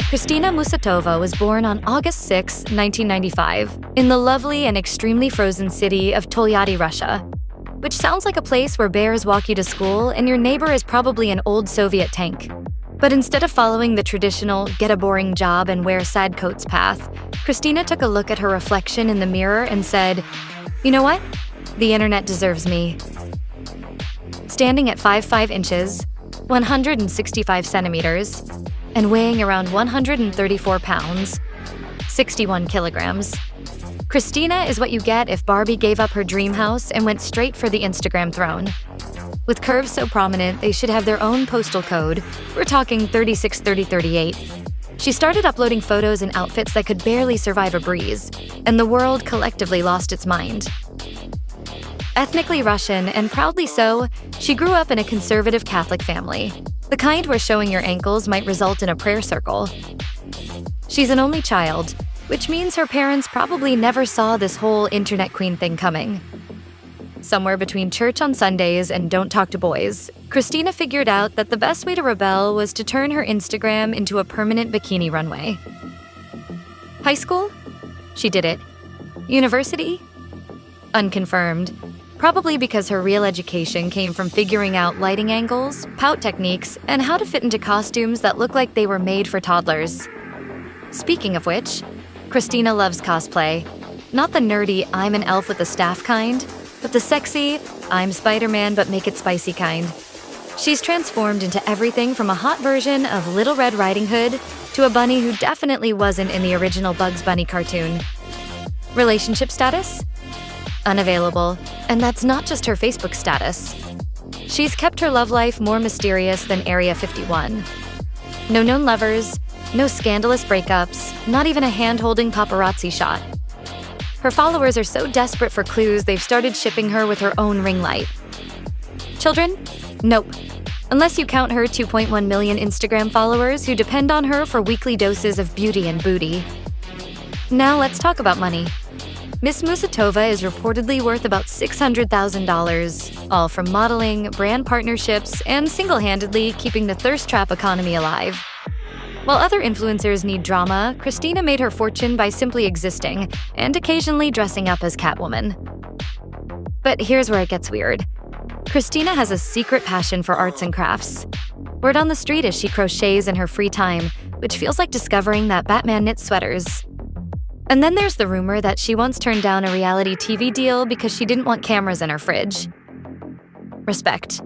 KRISTINA MUSATOVA was born on August 6, 1995, in the lovely and extremely frozen city of Tolyatti, Russia, which sounds like a place where bears walk you to school and your neighbor is probably an old Soviet tank. But instead of following the traditional get a boring job and wear sad coats path, KRISTINA took a look at her reflection in the mirror and said, "You know what? The internet deserves me." Standing at 5'5" inches, 165 centimeters, and weighing around 134 pounds, 61 kilograms, KRISTINA is what you get if Barbie gave up her dream house and went straight for the Instagram throne. With curves so prominent, they should have their own postal code. We're talking 363038. She started uploading photos in outfits that could barely survive a breeze, and the world collectively lost its mind. Ethnically Russian, and proudly so, she grew up in a conservative Catholic family, the kind where showing your ankles might result in a prayer circle. She's an only child, which means her parents probably never saw this whole internet queen thing coming. Somewhere between church on Sundays and don't talk to boys, KRISTINA figured out that the best way to rebel was to turn her Instagram into a permanent bikini runway. High school? She did it. University? Unconfirmed. Probably because her real education came from figuring out lighting angles, pout techniques, and how to fit into costumes that look like they were made for toddlers. Speaking of which, KRISTINA loves cosplay. Not the nerdy I'm an elf with a staff kind, but the sexy I'm Spider-Man but make it spicy kind. She's transformed into everything from a hot version of Little Red Riding Hood to a bunny who definitely wasn't in the original Bugs Bunny cartoon. Relationship status? Unavailable. And that's not just her Facebook status. She's kept her love life more mysterious than Area 51. No known lovers, no scandalous breakups, not even a hand-holding paparazzi shot. Her followers are so desperate for clues they've started shipping her with her own ring light. Children? Nope. Unless you count her 2.1 million Instagram followers who depend on her for weekly doses of beauty and booty. Now let's talk about money. Miss MUSATOVA is reportedly worth about $600,000, all from modeling, brand partnerships, and single-handedly keeping the thirst trap economy alive. While other influencers need drama, KRISTINA made her fortune by simply existing and occasionally dressing up as Catwoman. But here's where it gets weird. KRISTINA has a secret passion for arts and crafts. Word on the street is she crochets in her free time, which feels like discovering that Batman knits sweaters. And then there's the rumor that she once turned down a reality TV deal because she didn't want cameras in her fridge. Respect.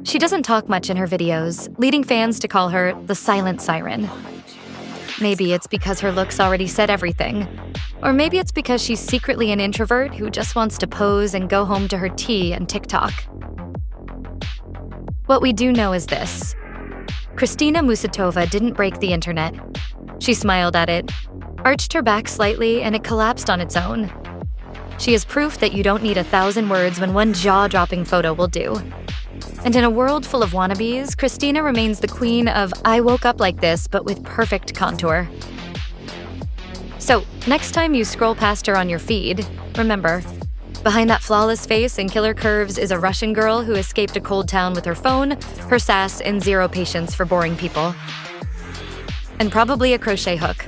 She doesn't talk much in her videos, leading fans to call her the silent siren. Maybe it's because her looks already said everything. Or maybe it's because she's secretly an introvert who just wants to pose and go home to her tea and TikTok. What we do know is this. KRISTINA MUSATOVA didn't break the internet. She smiled at it, arched her back slightly, and it collapsed on its own. She is proof that you don't need 1,000 words when one jaw-dropping photo will do. And in a world full of wannabes, KRISTINA remains the queen of I woke up like this, but with perfect contour. So, next time you scroll past her on your feed, remember, behind that flawless face and killer curves is a Russian girl who escaped a cold town with her phone, her sass, and zero patience for boring people. And probably a crochet hook.